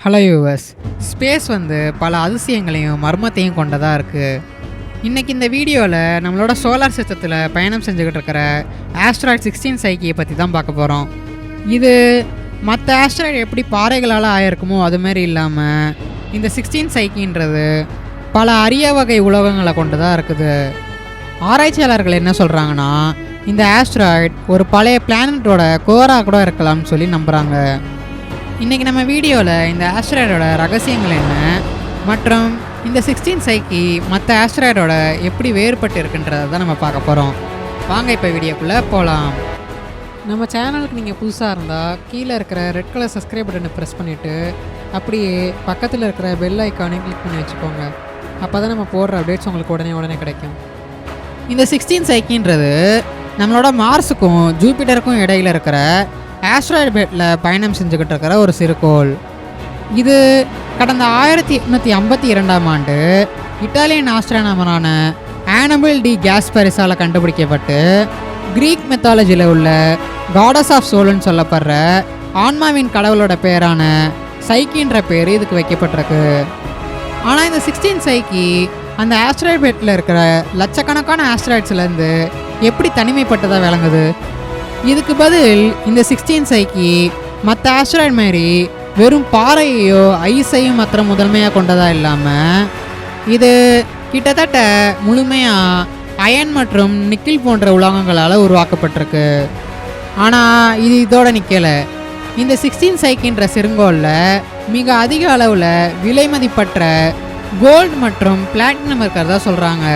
Hello viewers. Space பல அதிசயங்களையும் மர்மத்தையும் கொண்டதாக இருக்குது. இன்றைக்கி இந்த வீடியோவில் நம்மளோட சோலார் சிஸ்டத்தில் பயணம் செஞ்சுக்கிட்டு இருக்கிற ஆஸ்ட்ராய்ட் 16 சைக்கியை பற்றி தான் பார்க்க போகிறோம். இது மற்ற ஆஸ்ட்ராய்டு எப்படி பாறைகளால் ஆயிருக்குமோ அதுமாரி இல்லாமல் இந்த 16 சைக்கின்றது பல அரிய வகை உலகங்களை கொண்டதாக இருக்குது. ஆராய்ச்சியாளர்கள் என்ன சொல்கிறாங்கன்னா, இந்த ஆஸ்ட்ராய்ட் ஒரு பழைய பிளானட்டோட கோராக கூட இருக்கலாம்னு சொல்லி நம்புகிறாங்க. இன்றைக்கி நம்ம வீடியோவில் இந்த ஆஸ்ட்ராய்டோட ரகசியங்கள் என்ன மற்றும் இந்த 16 சைக்கி மற்ற ஆஸ்ட்ராய்டோட எப்படி வேறுபட்டு இருக்குன்றதை தான் நம்ம பார்க்க போகிறோம். வாங்க இப்போ வீடியோக்குள்ளே போகலாம். நம்ம சேனலுக்கு நீங்கள் புதுசாக இருந்தால் கீழே இருக்கிற ரெட் கலர் சப்ஸ்கிரைப் பட்டனை ப்ரெஸ் பண்ணிவிட்டு அப்படியே பக்கத்தில் இருக்கிற பெல் ஐக்கானே கிளிக் பண்ணி வச்சுக்கோங்க. அப்போ தான் நம்ம போடுற அப்டேட்ஸ் உங்களுக்கு உடனே கிடைக்கும். இந்த 16 சைக்கின்றது நம்மளோட மார்ஸுக்கும் ஜூபிட்டருக்கும் இடையில் இருக்கிற ஆஸ்ட்ராய்டு பெட்டில் பயணம் செஞ்சுக்கிட்டு இருக்கிற ஒரு சிறுகோள். இது கடந்த 1852ஆம் ஆண்டு இட்டாலியன் ஆஸ்ட்ரானமரான ஆனபிள் டி காஸ்பரிஸால் கண்டுபிடிக்கப்பட்டு கிரீக் மெத்தாலஜியில் உள்ள காடஸ் ஆஃப் சோல்னு சொல்லப்படுற ஆன்மாவின் கடவுளோட பேரான சைக்கின்ற பேர் இதுக்கு வைக்கப்பட்டிருக்கு. ஆனால் இந்த 16 சைக்கி அந்த ஆஸ்ட்ராய்டு பெட்டில் இருக்கிற லட்சக்கணக்கான ஆஸ்ட்ராய்ட்ஸ்லேருந்து எப்படி தனிமைப்பட்டதாக விளங்குது? இதுக்கு பதில் இந்த 16 சைக்கி மற்ற ஆஸ்ட்ராய்டு மாதிரி வெறும் பாறையையோ ஐஸையும் மாத்திரம் முதன்மையாக கொண்டதாக இல்லாமல் இது கிட்டத்தட்ட முழுமையாக அயன் மற்றும் நிக்கில் போன்ற உலோகங்களால் உருவாக்கப்பட்டிருக்கு. ஆனால் இது இதோட நிற்கலை. இந்த 16 சைக்கின்ற சிறுங்கோளில் மிக அதிக அளவில் விலை மதிப்பற்ற கோல்டு மற்றும் பிளாட்டினம் இருக்கிறதா சொல்கிறாங்க.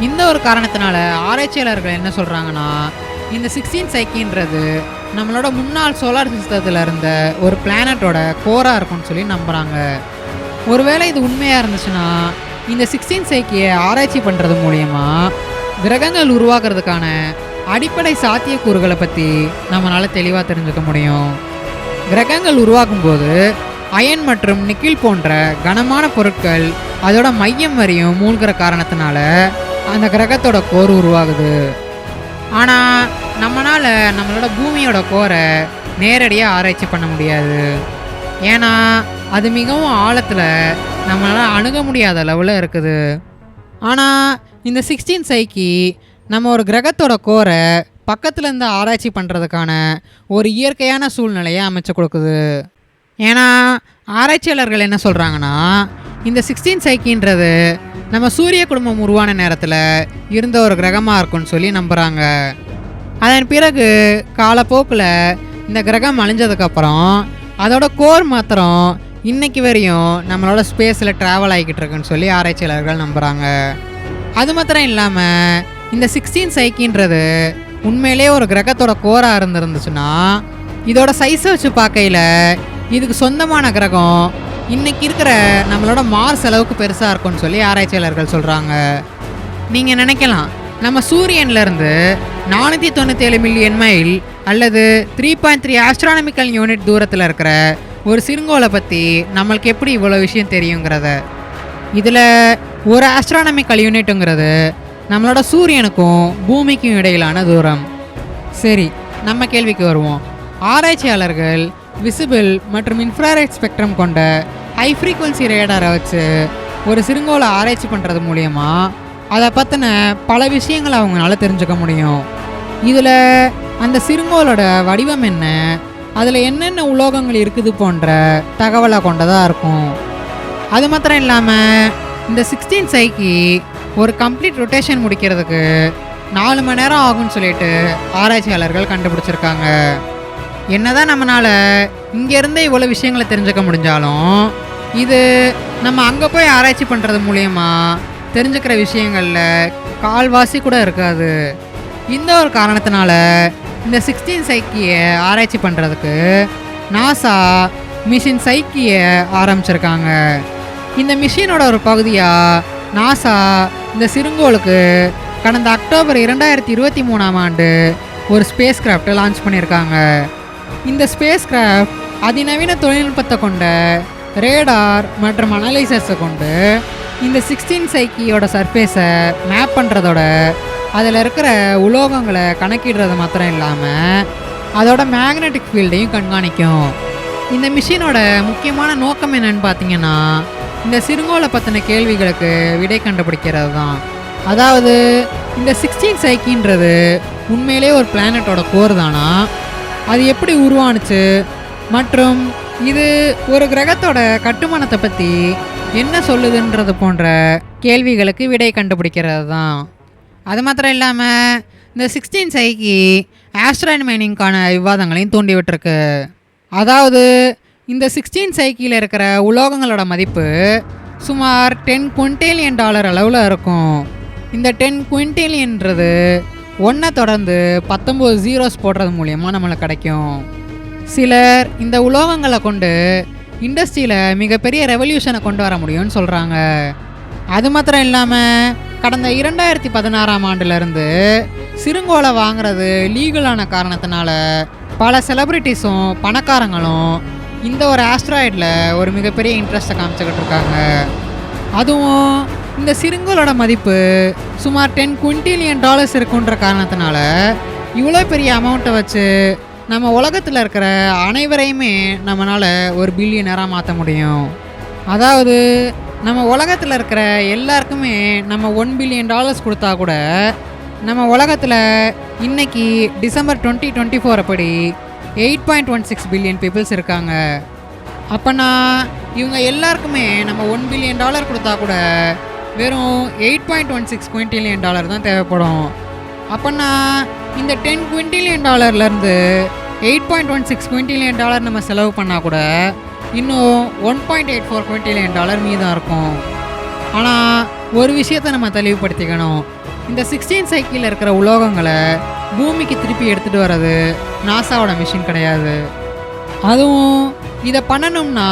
இந்த ஒரு காரணத்தினால ஆராய்ச்சியாளர்கள் என்ன சொல்கிறாங்கன்னா, இந்த 16 சைக்கின்றது நம்மளோட முன்னாள் சோலார் சிஸ்டத்தில் இருந்த ஒரு பிளானட்டோட கோராக இருக்கும்னு சொல்லி நம்புகிறாங்க. ஒருவேளை இது உண்மையாக இருந்துச்சுன்னா இந்த 16 சைக்கியை ஆராய்ச்சி பண்ணுறது மூலயமா கிரகங்கள் உருவாக்குறதுக்கான அடிப்படை சாத்தியக்கூறுகளை பற்றி நம்மளால் தெளிவாக தெரிஞ்சுக்க முடியும். கிரகங்கள் உருவாக்கும்போது அயன் மற்றும் நிக்கில் போன்ற கனமான பொருட்கள் அதோட மையம் வரையும் மூழ்கிற காரணத்தினால அந்த கிரகத்தோட கோர் உருவாகுது. ஆனால் நம்மளால் நம்மளோட பூமியோட கோரை நேரடியாக ஆராய்ச்சி பண்ண முடியாது. ஏன்னா அது மிகவும் ஆழத்தில் நம்மளால் அணுக முடியாத அளவில் இருக்குது. ஆனால் இந்த 16 சைக்கி நம்ம ஒரு கிரகத்தோட கோரை பக்கத்துலேருந்து ஆராய்ச்சி பண்ணுறதுக்கான ஒரு இயற்கையான சூழ்நிலையை அமைச்சு கொடுக்குது. ஏன்னா ஆராய்ச்சியாளர்கள் என்ன சொல்கிறாங்கன்னா, இந்த 16 சைக்கின்றது நம்ம சூரிய குடும்பம் உருவான நேரத்தில் இருந்த ஒரு கிரகமாக இருக்கும்னு சொல்லி நம்புகிறாங்க. அதன் பிறகு காலப்போக்கில் இந்த கிரகம் அழிஞ்சதுக்கப்புறம் அதோட கோர் மாத்திரம் இன்னைக்கு வரையும் நம்மளோட ஸ்பேஸில் ட்ராவல் ஆகிக்கிட்டு இருக்குன்னு சொல்லி ஆராய்ச்சியாளர்கள் நம்புகிறாங்க. அது மாத்திரம் இல்லாமல் இந்த 16 சைக்கின்றது உண்மையிலே ஒரு கிரகத்தோட கோராக இருந்துருந்துச்சுன்னா இதோட சைஸை வச்சு பார்க்கையில் இதுக்கு சொந்தமான கிரகம் இன்றைக்கி இருக்கிற நம்மளோட மார்ஸ் அளவுக்கு பெருசாக இருக்கும்னு சொல்லி ஆராய்ச்சியாளர்கள் சொல்கிறாங்க. நீங்கள் நினைக்கலாம், நம்ம சூரியன்லேருந்து 497 மில்லியன் மைல் அல்லது 3.3 ஆஸ்ட்ரானமிக்கல் யூனிட் தூரத்தில் இருக்கிற ஒரு சிறுங்கோளை பற்றி நம்மளுக்கு எப்படி இவ்வளோ விஷயம் தெரியுங்கிறத. இதில் ஒரு ஆஸ்ட்ரானமிக்கல் யூனிட்டுங்கிறது நம்மளோட சூரியனுக்கும் பூமிக்கும் இடையிலான தூரம். சரி, நம்ம கேள்விக்கு வருவோம். ஆராய்ச்சியாளர்கள் விசிபிள் மற்றும் இன்ஃப்ராரெட் ஸ்பெக்ட்ரம் கொண்ட ஹை ஃப்ரீக்வன்சி ரேடாரை வச்சு ஒரு சிறுங்கோளை ஆராய்ச்சி பண்ணுறது மூலயமா அதை பற்றின பல விஷயங்களை அவங்களால தெரிஞ்சுக்க முடியும். இதில் அந்த சிறுங்கோளோட வடிவம் என்ன, அதில் என்னென்ன உலோகங்கள் இருக்குது போன்ற தகவலை கொண்டதாக இருக்கும். அது மாத்திரம் இல்லாமல் இந்த 16 சைக்கி ஒரு கம்ப்ளீட் ரொட்டேஷன் முடிக்கிறதுக்கு 4 மணி நேரம் ஆகும்னு சொல்லிட்டு ஆராய்ச்சியாளர்கள் கண்டுபிடிச்சிருக்காங்க. என்னதான் நம்மளால் இங்கேருந்தே இவ்வளோ விஷயங்களை தெரிஞ்சுக்க முடிஞ்சாலும் இது நம்ம அங்கே போய் ஆராய்ச்சி பண்ணுறது மூலயமா தெரிஞ்சுக்கிற விஷயங்களில் கால்வாசி கூட இருக்காது. இந்த ஒரு காரணத்தினால இந்த 16 சைக்கியை ஆராய்ச்சி பண்ணுறதுக்கு நாசா மிஷின் சைக்கியை ஆரம்பிச்சிருக்காங்க. இந்த மிஷினோட ஒரு பகுதியாக நாசா இந்த சிறுங்கோளுக்கு கடந்த அக்டோபர் 2023ஆம் ஆண்டு ஒரு ஸ்பேஸ் கிராஃப்டை லான்ச் பண்ணியிருக்காங்க. இந்த ஸ்பேஸ் கிராஃப்ட் அதிநவீன தொழில்நுட்பத்தை கொண்ட ரேடார் மற்றும் அனலைசர்ஸை கொண்டு இந்த 16 சைக்கியோட சர்ஃபேஸை மேப் பண்ணுறதோட அதில் இருக்கிற உலோகங்களை கணக்கிடுறது மாத்திரம் இல்லாமல் அதோட மேக்னெட்டிக் ஃபீல்டையும் கண்காணிக்கும். இந்த மிஷினோட முக்கியமான நோக்கம் என்னன்னு பார்த்தீங்கன்னா, இந்த சிறுங்கோளை பற்றின கேள்விகளுக்கு விடை கண்டுபிடிக்கிறது தான். அதாவது இந்த 16 சைக்கின்றது உண்மையிலே ஒரு பிளானட்டோட கோர் தானா, அது எப்படி உருவானுச்சு, மற்றும் இது ஒரு கிரகத்தோட கட்டுமானத்தை பற்றி என்ன சொல்லுதுன்றது போன்ற கேள்விகளுக்கு விடை கண்டுபிடிக்கிறது தான். அது மாத்திரம் இல்லாமல் இந்த 16 சைக்கி ஆஸ்ட்ராய்டு மைனிங்கான விவாதங்களையும் தூண்டிவிட்டுருக்கு. அதாவது இந்த 16 சைக்கியில் இருக்கிற உலோகங்களோட மதிப்பு சுமார் $10 குவிண்டாலியன் அளவில் இருக்கும். இந்த 10 குவிண்டாலியன்றது ஒன்றை தொடர்ந்து 19 ஜீரோஸ் போடுறது மூலியமாக நம்மளுக்கு கிடைக்கும். சிலர் இந்த உலோகங்களை கொண்டு இண்டஸ்ட்ரியில் மிகப்பெரிய ரெவல்யூஷனை கொண்டு வர முடியும்னு சொல்கிறாங்க. அது மாத்திரம் இல்லாமல் கடந்த 2016ஆம் ஆண்டுலேருந்து சிறுங்கோளை வாங்குறது லீகலான காரணத்தினால பல செலிப்ரிட்டிஸும் பணக்காரங்களும் இந்த ஒரு ஆஸ்ட்ராய்டில் ஒரு மிகப்பெரிய இன்ட்ரெஸ்ட்டை காமிச்சிக்கிட்டு இருக்காங்க. அதுவும் இந்த சிறுங்கோளோட மதிப்பு சுமார் $10 குவிண்டாலியன் இருக்குன்ற காரணத்தினால இவ்வளோ பெரிய அமௌண்ட்டை வச்சு நம்ம உலகத்தில் இருக்கிற அனைவரையுமே நம்மளால் ஒரு பில்லியனராக மாற்ற முடியும். அதாவது நம்ம உலகத்தில் இருக்கிற எல்லாருக்குமே நம்ம $1 பில்லியன் கொடுத்தா கூட நம்ம உலகத்தில் இன்னைக்கு டிசம்பர் 2024 படி 8.16 பில்லியன் பீப்புள்ஸ் இருக்காங்க. அப்போனா இவங்க எல்லாருக்குமே நம்ம $1 பில்லியன் கொடுத்தா கூட வெறும் 8.16 குவிண்டாலியன் தான் தேவைப்படும். அப்போனா இந்த $10 குவிண்டாலியன் இருந்து 8.16 குவிண்டாலியன் நம்ம செலவு பண்ணால் கூட இன்னும் 1.84 குவிண்டாலியன் மீதம் இருக்கும். ஆனால் ஒரு விஷயத்தை நம்ம தெளிவுபடுத்திக்கணும். இந்த 16 சைக்கிளில் இருக்கிற உலோகங்களை பூமிக்கு திருப்பி எடுத்துகிட்டு வர்றது நாசாவோட மிஷின் கிடையாது. அதுவும் இதை பண்ணணும்னா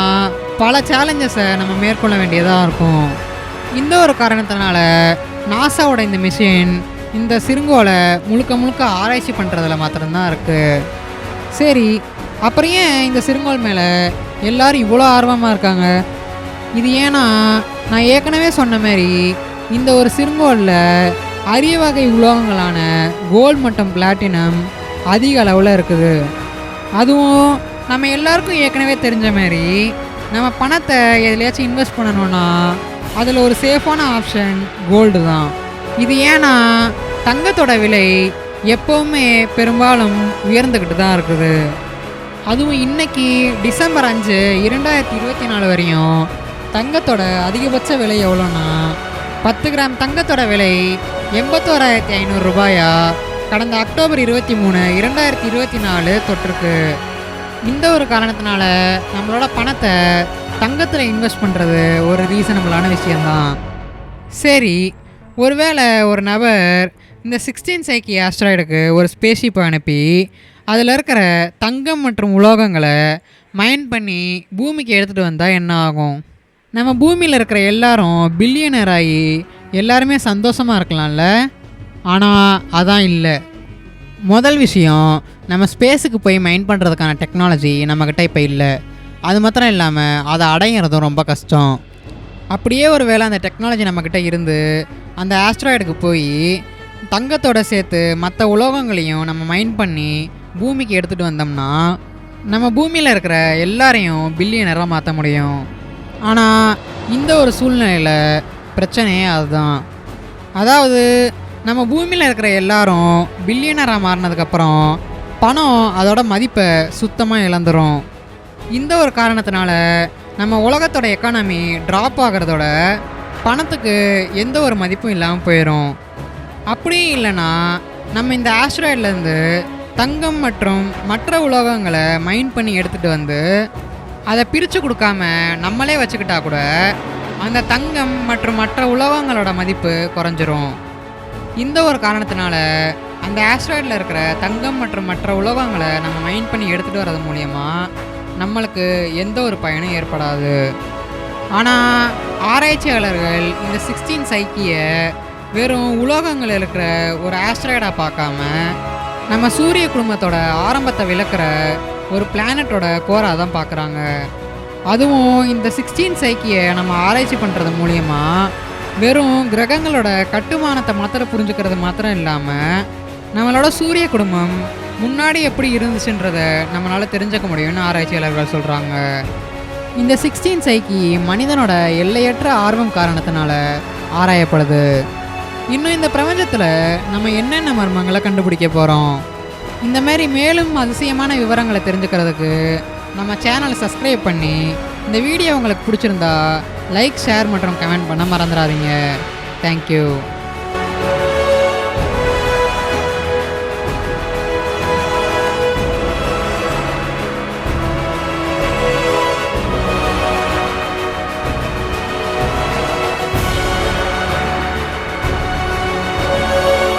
பல சேலஞ்சஸை நம்ம மேற்கொள்ள வேண்டியதாக இருக்கும். இந்த ஒரு காரணத்தினால நாசாவோட இந்த மிஷின் இந்த சிறுங்கோளை முழுக்க ஆராய்ச்சி பண்ணுறதுல மாத்திரம்தான் இருக்குது. சரி, அப்புறம் ஏன் இந்த சிறுங்கோள் மேலே எல்லோரும் இவ்வளோ ஆர்வமாக இருக்காங்க? இது ஏன்னா நான் ஏற்கனவே சொன்ன மாதிரி இந்த ஒரு சிறுங்கோளில் அரிய வகை உலோகங்களான கோல்டு மற்றும் பிளாட்டினம் அதிக அளவில் இருக்குது. அதுவும் நம்ம எல்லாருக்கும் ஏற்கனவே தெரிஞ்ச மாதிரி நம்ம பணத்தை எதுலையாச்சும் இன்வெஸ்ட் பண்ணணும்னா அதில் ஒரு சேஃபான ஆப்ஷன் கோல்டு தான். இது ஏன்னா தங்கத்தோட விலை எப்போவுமே பெரும்பாலும் உயர்ந்துக்கிட்டு தான் இருக்குது. அதுவும் இன்னைக்கு டிசம்பர் 5, 2024 வரையும் தங்கத்தோட அதிகபட்ச விலை எவ்வளோன்னா 10 கிராம் தங்கத்தோட விலை 81,500 ரூபாயா கடந்த அக்டோபர் 23, 2024 தொட்டிருக்கு. இந்த ஒரு காரணத்தினால நம்மளோட பணத்தை தங்கத்தில் இன்வெஸ்ட் பண்ணுறது ஒரு ரீசனபிளான விஷயந்தான். சரி, ஒருவேளை ஒரு நபர் இந்த 16 சைக்கி ஆஸ்ட்ராய்டுக்கு ஒரு ஸ்பேஸ்ஷிப்பை அனுப்பி அதில் இருக்கிற தங்கம் மற்றும் உலோகங்களை மைன் பண்ணி பூமிக்கு எடுத்துகிட்டு வந்தால் என்ன ஆகும்? நம்ம பூமியில் இருக்கிற எல்லாரும் பில்லியனர் ஆகி எல்லாருமே சந்தோஷமாக இருக்கலாம்ல? ஆனால் அதான் இல்லை. முதல் விஷயம், நம்ம ஸ்பேஸுக்கு போய் மைன் பண்ணுறதுக்கான டெக்னாலஜி நம்மக்கிட்ட இப்போ இல்லை. அது மாத்திரம் இல்லாமல் அதை அடையிறதும் ரொம்ப கஷ்டம். அப்படியே ஒரு வேளை அந்த டெக்னாலஜி நம்மக்கிட்ட இருந்து அந்த ஆஸ்ட்ராய்டுக்கு போய் தங்கத்தோடு சேர்த்து மற்ற உலோகங்களையும் நம்ம மைன் பண்ணி பூமிக்கு எடுத்துகிட்டு வந்தோம்னா நம்ம பூமியில் இருக்கிற எல்லாரையும் பில்லியனராக மாற்ற முடியும். ஆனால் இந்த ஒரு சூழ்நிலையில் பிரச்சனையே அதுதான். அதாவது நம்ம பூமியில் இருக்கிற எல்லாரும் பில்லியனராக மாறினதுக்கப்புறம் பணம் அதோட மதிப்பை சுத்தமாக இழந்துடும். இந்த ஒரு காரணத்தினால நம்ம உலகத்தோட எக்கானமி ட்ராப் ஆகிறதோட பணத்துக்கு எந்த ஒரு மதிப்பும் இல்லாமல் போயிடும். அப்படியும் இல்லைன்னா நம்ம இந்த ஆஸ்ட்ராய்ட்லேருந்து தங்கம் மற்றும் மற்ற உலோகங்களை மைன் பண்ணி எடுத்துகிட்டு வந்து அதை பிரித்து கொடுக்காம நம்மளே வச்சுக்கிட்டா கூட அந்த தங்கம் மற்றும் மற்ற உலோகங்களோட மதிப்பு குறைஞ்சிரும். இந்த ஒரு காரணத்தினால அந்த ஆஸ்ட்ராய்டில் இருக்கிற தங்கம் மற்றும் மற்ற உலோகங்களை நம்ம மைன் பண்ணி எடுத்துகிட்டு வர்றது மூலியமாக நம்மளுக்கு எந்த ஒரு பயனும் ஏற்படாது. ஆனால் ஆராய்ச்சியாளர்கள் இந்த 16 சைக்கியை வெறும் உலோகங்கள் இருக்கிற ஒரு ஆஸ்ட்ராய்டாக பார்க்காம நம்ம சூரிய குடும்பத்தோட ஆரம்பத்தை விளக்குற ஒரு பிளானட்டோட கோராக தான் பார்க்குறாங்க. அதுவும் இந்த 16 சைக்கியை நம்ம ஆராய்ச்சி பண்ணுறது மூலியமாக வெறும் கிரகங்களோட கட்டுமானத்தை மாத்திரம் புரிஞ்சுக்கிறது மாத்திரம் இல்லாமல் நம்மளோட சூரிய குடும்பம் முன்னாடி எப்படி இருந்துச்சுன்றதை நம்மளால் தெரிஞ்சுக்க முடியும்னு ஆராய்ச்சியாளர்கள் சொல்கிறாங்க. இந்த 16 சைக்கி மனிதனோட எல்லையற்ற ஆர்வம் காரணத்தினால ஆராயப்படுது. இன்னும் இந்த பிரபஞ்சத்தில் நம்ம என்னென்ன மர்மங்களை கண்டுபிடிக்க போகிறோம். இந்த மாதிரி மேலும் அதிசயமான விவரங்களை தெரிஞ்சுக்கிறதுக்கு நம்ம சேனலை சப்ஸ்கிரைப் பண்ணி, இந்த வீடியோ உங்களுக்கு பிடிச்சிருந்தா லைக், ஷேர் மற்றும் கமெண்ட் பண்ண மறந்துடாதீங்க. தேங்க்யூ.